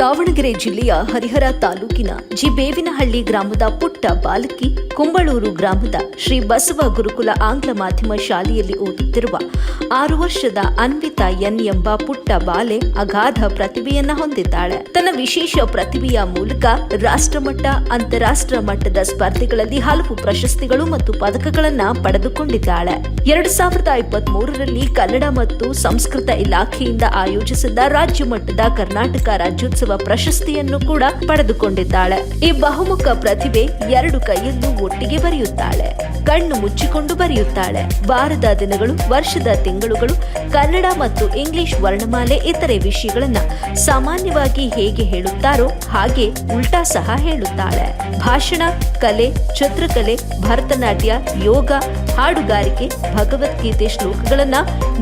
ದಾವಣಗೆರೆ ಜಿಲ್ಲೆಯ ಹರಿಹರ ತಾಲೂಕಿನ ಬೇವಿನಹಳ್ಳಿ ಗ್ರಾಮದ ಪುಟ್ಟ ಬಾಲಕಿ ಕುಂಬಳೂರು ಗ್ರಾಮದ ಶ್ರೀ ಬಸವ ಗುರುಕುಲ ಆಂಗ್ಲ ಮಾಧ್ಯಮ ಶಾಲೆಯಲ್ಲಿ ಓದುತ್ತಿರುವ 6 ವರ್ಷದ ಅನ್ವಿತಾ ಎನ್ ಎಂಬ ಪುಟ್ಟ ಬಾಲೆ ಅಗಾಧ ಪ್ರತಿಭೆಯನ್ನ ಹೊಂದಿದ್ದಾಳೆ. ತನ್ನ ವಿಶೇಷ ಪ್ರತಿಭೆಯ ಮೂಲಕ ರಾಷ್ಟ್ರಮಟ್ಟ, ಅಂತಾರಾಷ್ಟ್ರ ಮಟ್ಟದ ಸ್ಪರ್ಧೆಗಳಲ್ಲಿ ಹಲವು ಪ್ರಶಸ್ತಿಗಳು ಮತ್ತು ಪದಕಗಳನ್ನ ಪಡೆದುಕೊಂಡಿದ್ದಾಳೆ. 2023ರಲ್ಲಿ ಕನ್ನಡ ಮತ್ತು ಸಂಸ್ಕೃತ ಇಲಾಖೆಯಿಂದ ಆಯೋಜಿಸಿದ ರಾಜ್ಯ ಮಟ್ಟದ ಕರ್ನಾಟಕ ರಾಜ್ಯೋತ್ಸವ ಪ್ರಶಸ್ತಿಯನ್ನು ಕೂಡ ಪಡೆದುಕೊಂಡಿದ್ದಾಳೆ. ಈ ಬಹುಮುಖ ಪ್ರತಿಭೆ 2 ಕೈಯಲ್ಲೂ ಒಟ್ಟಿಗೆ ಬರೆಯುತ್ತಾಳೆ, ಕಣ್ಣು ಮುಚ್ಚಿಕೊಂಡು ಬರೆಯುತ್ತಾಳೆ. ವಾರದ ದಿನಗಳು, ವರ್ಷದ ತಿಂಗಳುಗಳು, ಕನ್ನಡ ಮತ್ತು ಇಂಗ್ಲಿಷ್ ವರ್ಣಮಾಲೆ ಇತರೆ ವಿಷಯಗಳನ್ನ ಸಾಮಾನ್ಯವಾಗಿ ಹೇಗೆ ಹೇಳುತ್ತಾರೋ ಹಾಗೆ ಉಲ್ಟಾ ಸಹ ಹೇಳುತ್ತಾಳೆ. ಭಾಷಣ, ಕಲೆ, ಚಿತ್ರಕಲೆ, ಭರತನಾಟ್ಯ, ಯೋಗ, ಹಾಡುಗಾರಿಕೆ, ಭಗವದ್ಗೀತೆ ಶ್ಲೋಕಗಳನ್ನ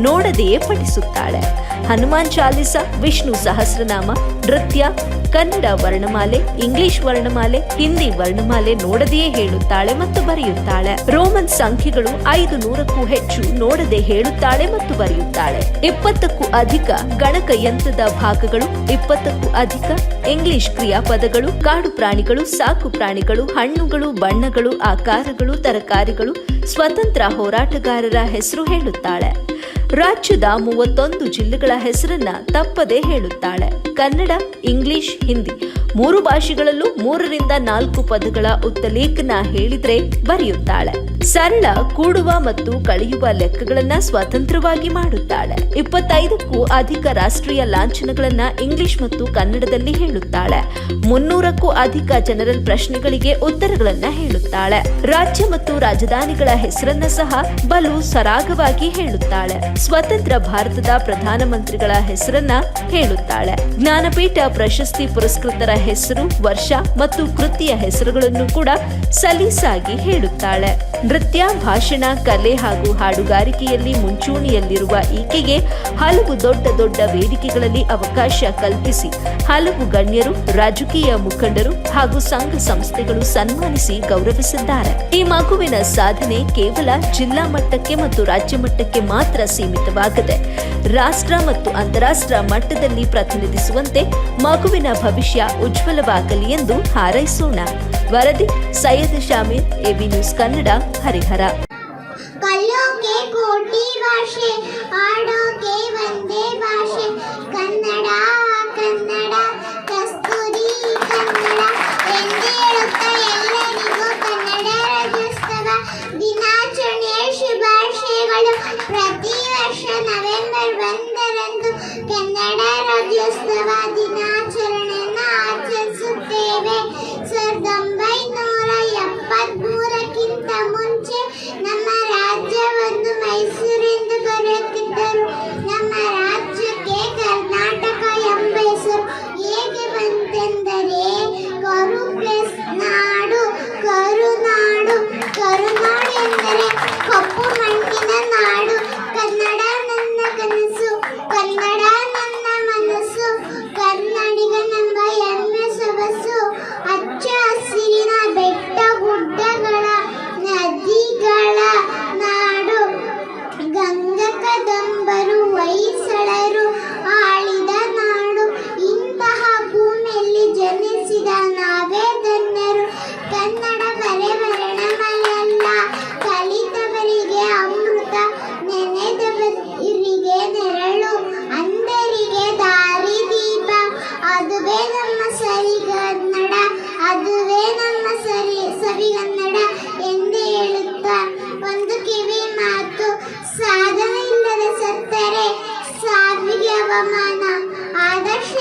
ನೋಡದೆಯೇ ಪಠಿಸುತ್ತಾಳೆ. ಹನುಮಾನ್ ಚಾಲಿಸ, ವಿಷ್ಣು ಸಹಸ್ರನಾಮ, ನೃತ್ಯ, ಕನ್ನಡ ವರ್ಣಮಾಲೆ, ಇಂಗ್ಲಿಷ್ ವರ್ಣಮಾಲೆ, ಹಿಂದಿ ವರ್ಣಮಾಲೆ ನೋಡದೆಯೇ ಹೇಳುತ್ತಾಳೆ ಮತ್ತು ಬರೆಯುತ್ತಾಳೆ. ರೋಮನ್ ಸಂಖ್ಯೆಗಳು 500ಕ್ಕೂ ಹೆಚ್ಚು ನೋಡದೆ ಹೇಳುತ್ತಾಳೆ ಮತ್ತು ಬರೆಯುತ್ತಾಳೆ. 20ಕ್ಕೂ ಅಧಿಕ ಗಣಕಯಂತ್ರದ ಭಾಗಗಳು, 20ಕ್ಕೂ ಅಧಿಕ ಇಂಗ್ಲಿಷ್ ಕ್ರಿಯಾಪದಗಳು, ಕಾಡು ಪ್ರಾಣಿಗಳು, ಸಾಕು ಪ್ರಾಣಿಗಳು, ಹಣ್ಣುಗಳು, ಬಣ್ಣಗಳು, ಆಕಾರಗಳು, ತರಕಾರಿಗಳು, ಸ್ವತಂತ್ರ ಹೋರಾಟಗಾರರ ಹೆಸರು ಹೇಳುತ್ತಾಳೆ. ರಾಜ್ಯದ 31 ಜಿಲ್ಲೆಗಳ ಹೆಸರನ್ನ ತಪ್ಪದೆ ಹೇಳುತ್ತಾಳೆ. ಕನ್ನಡ, ಇಂಗ್ಲಿಷ್, ಹಿಂದಿ 3 ಭಾಷೆಗಳಲ್ಲೂ 3ರಿಂದ 4 ಪದಗಳ ಉತ್ತಲೇಖನ ಹೇಳಿದ್ರೆ ಬರೆಯುತ್ತಾಳೆ. ಸರಳ ಕೂಡುವ ಮತ್ತು ಕಳೆಯುವ ಲೆಕ್ಕಗಳನ್ನ ಸ್ವತಂತ್ರವಾಗಿ ಮಾಡುತ್ತಾಳೆ. 25ಕ್ಕೂ ಅಧಿಕ ರಾಷ್ಟ್ರೀಯ ಲಾಂಛನಗಳನ್ನ ಇಂಗ್ಲಿಷ್ ಮತ್ತು ಕನ್ನಡದಲ್ಲಿ ಹೇಳುತ್ತಾಳೆ. 300ಕ್ಕೂ ಅಧಿಕ ಜನರಲ್ ಪ್ರಶ್ನೆಗಳಿಗೆ ಉತ್ತರಗಳನ್ನ ಹೇಳುತ್ತಾಳೆ. ರಾಜ್ಯ ಮತ್ತು ರಾಜಧಾನಿಗಳ ಹೆಸರನ್ನ ಸಹ ಬಲು ಸರಾಗವಾಗಿ ಹೇಳುತ್ತಾಳೆ. ಸ್ವತಂತ್ರ ಭಾರತದ ಪ್ರಧಾನಮಂತ್ರಿಗಳ ಹೆಸರನ್ನ ಹೇಳುತ್ತಾಳೆ. ಜ್ಞಾನಪೀಠ ಪ್ರಶಸ್ತಿ ಪುರಸ್ಕೃತರ ಹೆಸರು, ವರ್ಷ ಮತ್ತು ಕೃತಿಯ ಹೆಸರುಗಳನ್ನು ಕೂಡ ಸಲೀಸಾಗಿ ಹೇಳುತ್ತಾಳೆ. ನೃತ್ಯ, ಭಾಷಣ, ಕಲೆ ಹಾಗೂ ಹಾಡುಗಾರಿಕೆಯಲ್ಲಿ ಮುಂಚೂಣಿಯಲ್ಲಿರುವ ಈಕೆಗೆ ಹಲವು ದೊಡ್ಡ ದೊಡ್ಡ ವೇದಿಕೆಗಳಲ್ಲಿ ಅವಕಾಶ ಕಲ್ಪಿಸಿ ಹಲವು ಗಣ್ಯರು, ರಾಜಕೀಯ ಮುಖಂಡರು ಹಾಗೂ ಸಂಘ ಸಂಸ್ಥೆಗಳು ಸನ್ಮಾನಿಸಿ ಗೌರವಿಸಿದ್ದಾರೆ. ಈ ಮಗುವಿನ ಸಾಧನೆ ಕೇವಲ ಜಿಲ್ಲಾ ಮಟ್ಟಕ್ಕೆ ಮತ್ತು ರಾಜ್ಯ ಮಟ್ಟಕ್ಕೆ ಮಾತ್ರ ಸೀಮಿತವಾಗದೆ ರಾಷ್ಟ್ರ ಮತ್ತು ಅಂತಾರಾಷ್ಟ್ರ ಮಟ್ಟದಲ್ಲಿ ಪ್ರತಿನಿಧಿಸುವಂತೆ ಮಗುವಿನ ಭವಿಷ್ಯ ಉಜ್ವಲವಾಗಲಿ ಎಂದು ಹಾರೈಸೋಣ. ವರದಿ ಸೈಯದ್ ಶಾಮೀರ್, ಎಬಿ ನ್ಯೂಸ್ ಕನ್ನಡ, ಹರಿಹರ. ಕಲಿಯೋಕೆ ಕೋಟಿ ಭಾಷೆ, ಆಡೋಕೆ ಒಂದೇ ಭಾಷೆ, ಕನ್ನಡ ಕನ್ನಡ ಕಸ್ತೂರಿ ಕನ್ನಡ ಎಂದೇಳುತ್ತಾ ಎಲ್ಲರಿಗೂ ಕನ್ನಡ ರಾಜ್ಯೋತ್ಸವ ದಿನಾಚರಣೆಯ ಶುಭಾಶಯಗಳು. ಪ್ರತಿ ವರ್ಷ ನವೆಂಬರ್ 1ರಂದು ಕನ್ನಡ ರಾಜ್ಯೋತ್ಸವ ದಿನಾಚರಣೆಯನ್ನು ಆಚರಿಸುತ್ತೇವೆ. 1973ಕ್ಕಿಂತ ಮುಂಚೆ ನಮ್ಮ ರಾಜ್ಯವನ್ನು ಮೈಸೂರೆಂದು ಕರೆಯುತ್ತಿದ್ದರು. ನಮ್ಮ ರಾಜ್ಯಕ್ಕೆ ಕರ್ನಾಟಕ ಎಂಬ ಹೆಸರು ಹೇಗೆ ಬಂತೆಂದರೆ ಕರು ಪ್ಲಸ್ ನಾಡು, ಕರುನಾಡು. ಕರುನಾಡು ಎಂದರೆ ಕಪ್ಪು ಮಣ್ಣಿನ ನಾಡು. ಕನ್ನಡ ನನ್ನ ಕನಸು, ಕನ್ನಡ ನನ್ನ ಮನಸ್ಸು, ಕನ್ನಡಿಗನೆಂಬ ಹೆಮ್ಮೆ ಸೊಗಸು. ಹಚ್ಚ ಹಸಿರಿನ ಬೆಟ್ಟ ಗುಡ್ಡಗಳ, ನದಿಗಳ ನಾಡು. ಗಂಗಾ ಕದಂಬರು, ಹೊಯ್ಸಳರು ಆಳಿದ ನಾಡು. ಇಂತಹ ಭೂಮಿಯಲ್ಲಿ ಜನಿಸಿದ ನಾವೇ ಧನ್ಯರು. ಕನ್ನಡ ವರ್ಣಮಾಲೆಯಲ್ಲ, ಕಲಿತವರಿಗೆ ಅಮೃತ, ನೆನೆದವರಿಗೆ ನೆರಳು, ಅಂಧರಿಗೆ ದಾರಿ ದೀಪ. ಅದುವೇ ನಮ್ಮ ಸರಿಗನ್ನಡ, ಅದುವೇ ನಮ್ಮ ಸವಿಗನ್ನಡ ಎಂದು ಹೇಳುತ್ತಾ ಒಂದು ಕಿವಿ ಮಾತು: ಸಾಧನೆ ಇಲ್ಲದೆ ಸತ್ತರೆ ಸಾವಿಗೆ ಅವಮಾನ, ಆದರ್ಶ